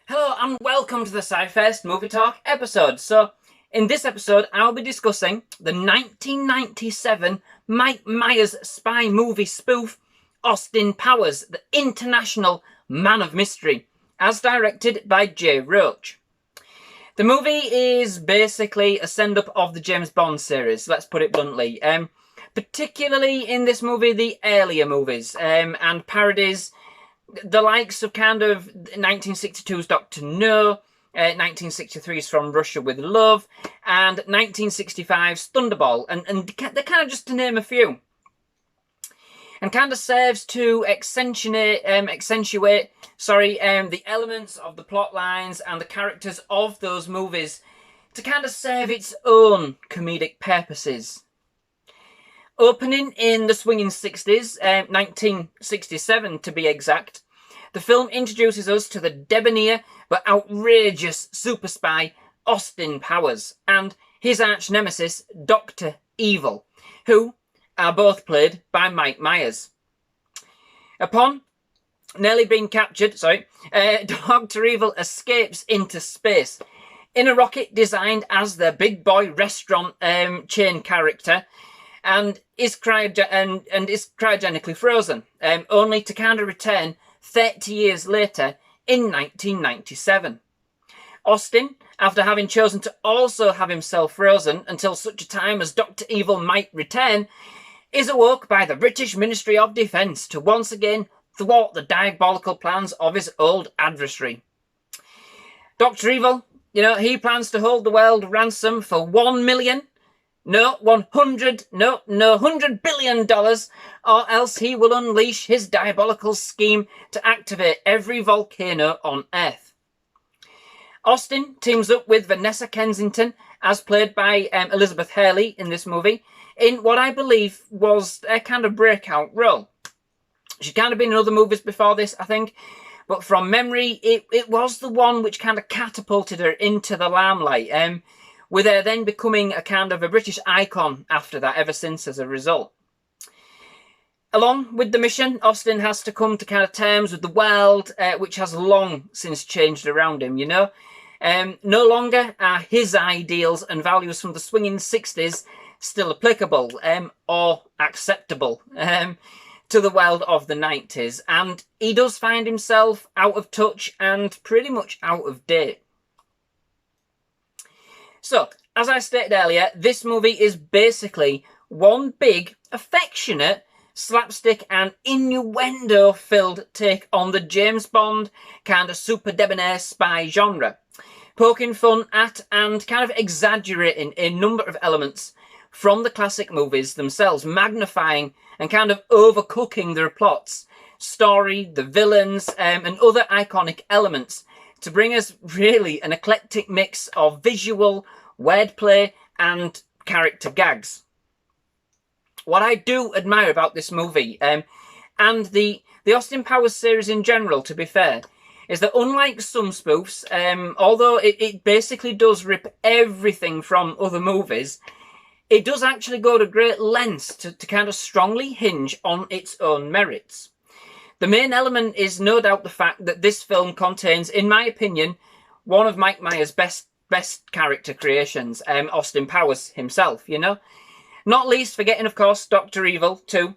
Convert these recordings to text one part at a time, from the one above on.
Hello and welcome to the SciFirst MovieTalk episode. So, in this episode, I'll be discussing the 1997 Mike Myers spy movie spoof, Austin Powers, the International Man of Mystery, as directed by Roach. The movie is basically a send-up of the James Bond series, let's put it bluntly. Particularly in this movie, the earlier movies, and parodies the likes of kind of 1962's Dr. No, 1963's From Russia with Love, and 1965's Thunderball, and they're kind of just to name a few. And kind of serves to accentuate the elements of the plot lines and the characters of those movies to kind of serve its own comedic purposes. Opening in the swinging 60s, 1967 to be exact, the film introduces us to the debonair but outrageous super spy Austin Powers and his arch nemesis Dr. Evil, who are both played by Mike Myers. Upon nearly being captured, Dr. Evil escapes into space in a rocket designed as the big boy restaurant chain character, and is cryogenically frozen, only to kind of return 30 years later in 1997. Austin, after having chosen to also have himself frozen until such a time as Dr. Evil might return, is awoke by the British Ministry of Defence to once again thwart the diabolical plans of his old adversary. Dr. Evil, he plans to hold the world ransom for $100 billion, or else he will unleash his diabolical scheme to activate every volcano on Earth. Austin teams up with Vanessa Kensington, as played by Elizabeth Hurley in this movie, in what I believe was a kind of breakout role. She'd kind of been in other movies before this, I think, but from memory, it was the one which kind of catapulted her into the limelight, with her then becoming a kind of a British icon after that, ever since as a result. Along with the mission, Austin has to come to kind of terms with the world, which has long since changed around him, No longer are his ideals and values from the swinging 60s still applicable or acceptable to the world of the 90s, and he does find himself out of touch and pretty much out of date. So, as I stated earlier, this movie is basically one big, affectionate, slapstick and innuendo-filled take on the James Bond kind of super debonair spy genre, poking fun at and kind of exaggerating a number of elements from the classic movies themselves, magnifying and kind of overcooking their plots, story, the villains, and other iconic elements to bring us really an eclectic mix of visual, wordplay, and character gags. What I do admire about this movie, and the Austin Powers series in general, to be fair, is that unlike some spoofs, although it basically does rip everything from other movies, it does actually go to great lengths to kind of strongly hinge on its own merits. The main element is no doubt the fact that this film contains, in my opinion, one of Mike Myers' best character creations, Austin Powers himself, Not least forgetting, of course, Dr. Evil too,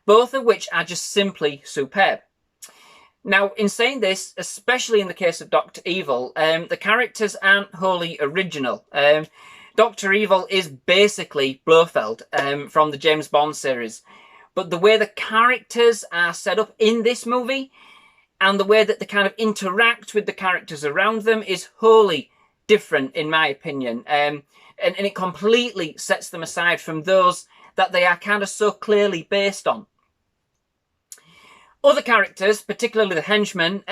both of which are just simply superb. Now, in saying this, especially in the case of Dr. Evil, the characters aren't wholly original. Dr. Evil is basically Blofeld from the James Bond series. But the way the characters are set up in this movie and the way that they kind of interact with the characters around them is wholly different, in my opinion. And it completely sets them aside from those that they are kind of so clearly based on. Other characters, particularly the Henchmen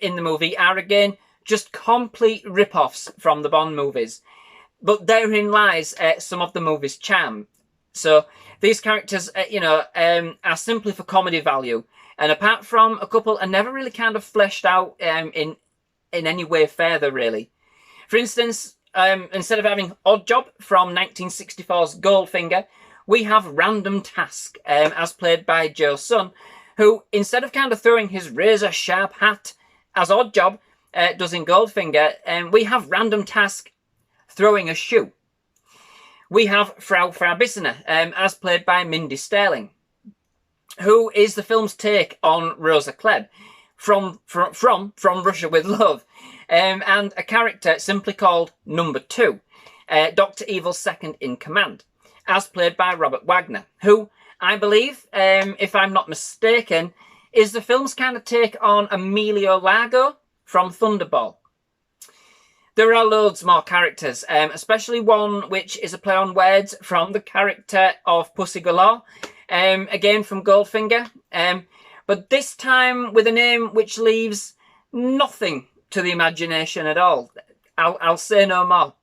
in the movie, are again just complete rip-offs from the Bond movies. But therein lies some of the movie's charm. So these characters, are simply for comedy value. And apart from a couple, are never really kind of fleshed out in any way further, really. For instance, instead of having Oddjob from 1964's Goldfinger, we have Random Task, as played by Joe Sun, who, instead of kind of throwing his razor-sharp hat as Oddjob, does in Goldfinger, we have random task throwing a shoe. We have Frau Frabissina, as played by Mindy Sterling, who is the film's take on Rosa Klebb from Russia with Love, and a character simply called Number 2, Dr. Evil's second in command, as played by Robert Wagner, who I believe, if I'm not mistaken, is the film's kind of take on Emilio Largo from Thunderball. There are loads more characters, especially one which is a play on words from the character of Pussy Galore, again from Goldfinger, but this time with a name which leaves nothing to the imagination at all. I'll say no more.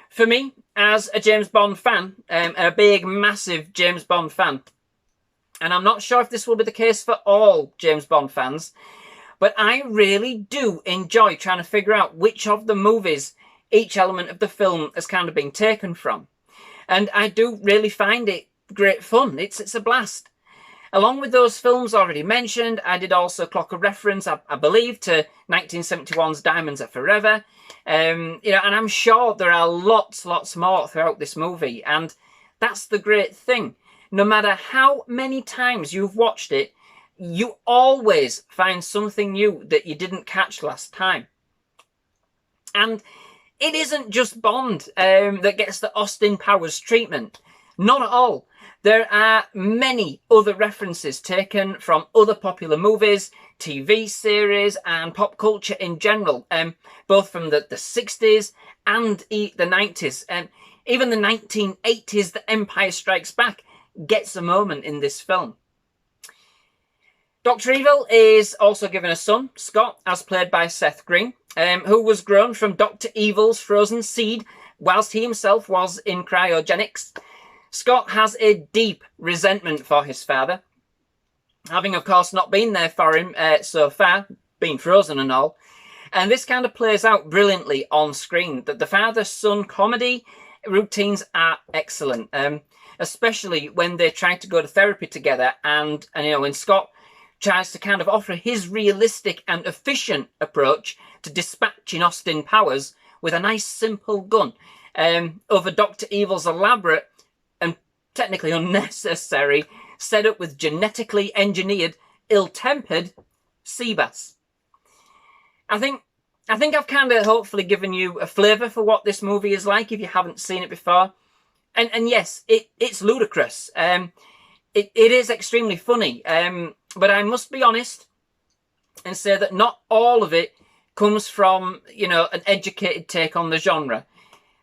For me, as a James Bond fan, a big, massive James Bond fan, and I'm not sure if this will be the case for all James Bond fans, but I really do enjoy trying to figure out which of the movies each element of the film has kind of been taken from. And I do really find it great fun. It's a blast. Along with those films already mentioned, I did also clock a reference, I believe, to 1971's Diamonds Are Forever. And I'm sure there are lots more throughout this movie. And that's the great thing. No matter how many times you've watched it, you always find something new that you didn't catch last time. And it isn't just Bond that gets the Austin Powers treatment. Not at all. There are many other references taken from other popular movies, TV series, and pop culture in general, both from the 60s and the 90s. Even the 1980s, The Empire Strikes Back gets a moment in this film. Dr. Evil is also given a son, Scott, as played by Seth Green, who was grown from Dr. Evil's frozen seed whilst he himself was in cryogenics. Scott has a deep resentment for his father, having of course not been there for him so far, being frozen and all. And this kind of plays out brilliantly on screen, that the father-son comedy routines are excellent, especially when they try to go to therapy together and when Scott tries to kind of offer his realistic and efficient approach to dispatching Austin Powers with a nice simple gun over Dr. Evil's elaborate and technically unnecessary setup with genetically engineered, ill-tempered sea bass. I think I've kind of hopefully given you a flavour for what this movie is like if you haven't seen it before. And yes, it's ludicrous. It is extremely funny. But I must be honest and say that not all of it comes from, an educated take on the genre.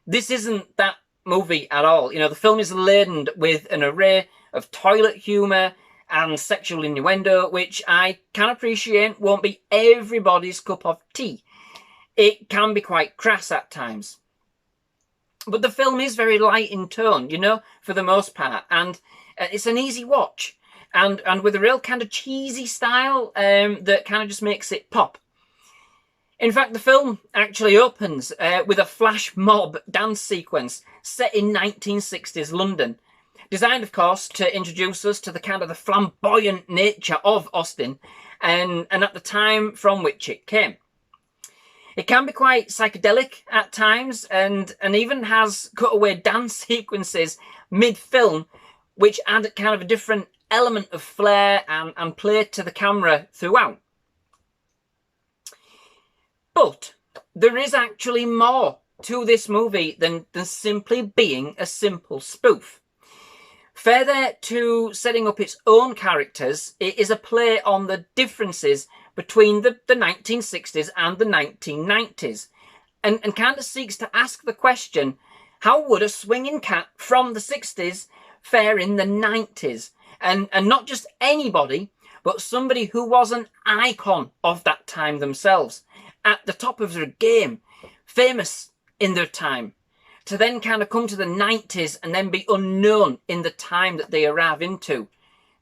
This isn't that movie at all. The film is laden with an array of toilet humour and sexual innuendo, which I can appreciate won't be everybody's cup of tea. It can be quite crass at times. But the film is very light in tone, for the most part, and it's an easy watch. And with a real kind of cheesy style that kind of just makes it pop. In fact, the film actually opens with a flash mob dance sequence set in 1960s London. Designed, of course, to introduce us to the kind of the flamboyant nature of Austin and at the time from which it came. It can be quite psychedelic at times and even has cutaway dance sequences mid-film which add kind of a different element of flair and play to the camera throughout. But there is actually more to this movie than simply being a simple spoof. Further to setting up its own characters, it is a play on the differences between the 1960s and the 1990s, and kind of seeks to ask the question, how would a swinging cat from the 60s fare in the 90s? And not just anybody, but somebody who was an icon of that time themselves, at the top of their game, famous in their time, to then kind of come to the 90s and then be unknown in the time that they arrive into,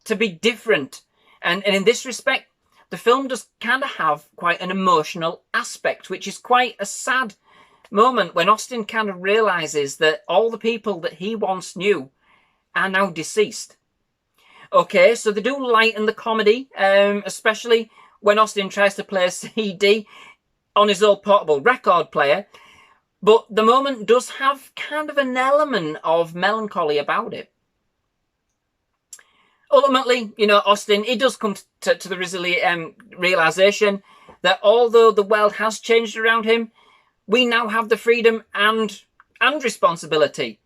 to be different. And in this respect, the film does kind of have quite an emotional aspect, which is quite a sad moment when Austin kind of realises that all the people that he once knew are now deceased. Okay, so they do lighten the comedy, especially when Austin tries to play a CD on his old portable record player, but the moment does have kind of an element of melancholy about it. Ultimately, Austin, he does come to the realization that although the world has changed around him, we now have the freedom and responsibility.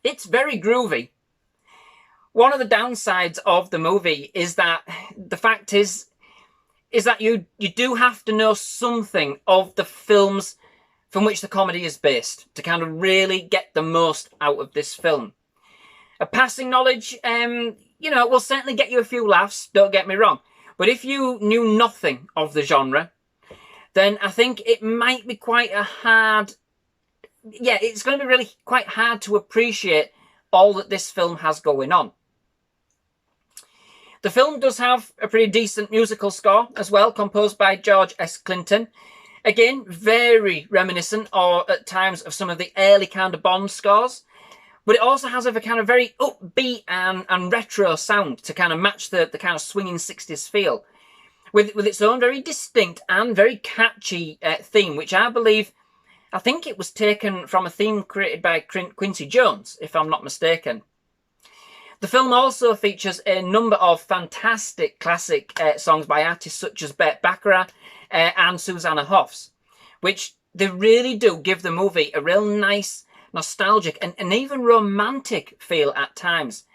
It's very groovy. One of the downsides of the movie is that the fact is that you do have to know something of the films from which the comedy is based to kind of really get the most out of this film. A passing knowledge, will certainly get you a few laughs, don't get me wrong. But if you knew nothing of the genre, then I think it might be quite it's going to be really quite hard to appreciate all that this film has going on. The film does have a pretty decent musical score as well, composed by George S. Clinton. Again, very reminiscent or at times of some of the early kind of Bond scores. But it also has a kind of very upbeat and retro sound to kind of match the kind of swinging 60s feel. With its own very distinct and very catchy theme, which I think it was taken from a theme created by Quincy Jones, if I'm not mistaken. The film also features a number of fantastic classic songs by artists such as Burt Bacharach and Susanna Hoffs, which they really do give the movie a real nice, nostalgic and even romantic feel at times,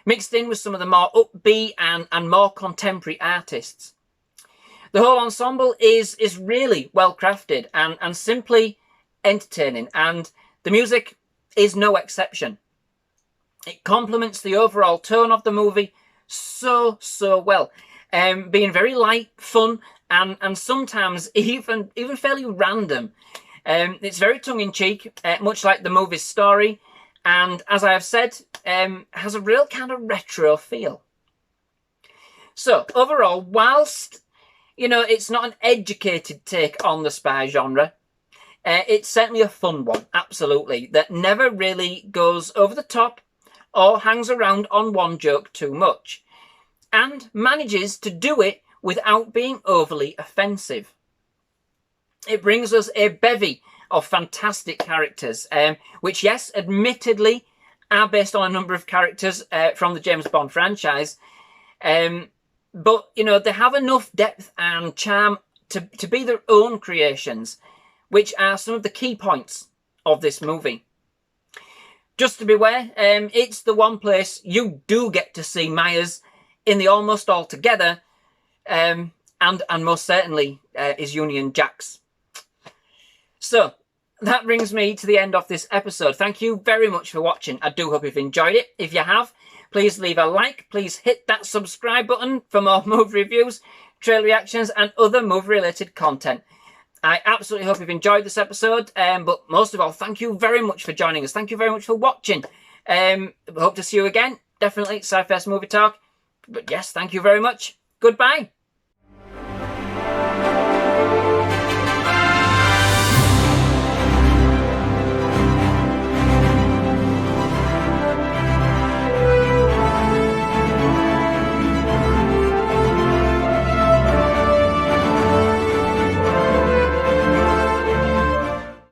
mixed in with some of the more upbeat and more contemporary artists. The whole ensemble is really well crafted and simply entertaining, and the music is no exception. It complements the overall tone of the movie so well, being very light, fun, and sometimes even fairly random. It's very tongue-in-cheek, much like the movie's story, and as I have said, has a real kind of retro feel. So overall, whilst it's not an educated take on the spy genre, it's certainly a fun one, absolutely, that never really goes over the top or hangs around on one joke too much, and manages to do it without being overly offensive. It brings us a bevy of fantastic characters, which, yes, admittedly, are based on a number of characters from the James Bond franchise, but, they have enough depth and charm to be their own creations, which are some of the key points of this movie. Just to beware, it's the one place you do get to see Myers in the Almost All Together, and most certainly his Union Jacks. So, that brings me to the end of this episode. Thank you very much for watching. I do hope you've enjoyed it. If you have, please leave a like. Please hit that subscribe button for more movie reviews, trailer reactions, and other movie-related content. I absolutely hope you've enjoyed this episode, but most of all, thank you very much for joining us. Thank you very much for watching. Hope to see you again. Definitely SciFirst MovieTalk. But yes, thank you very much. Goodbye.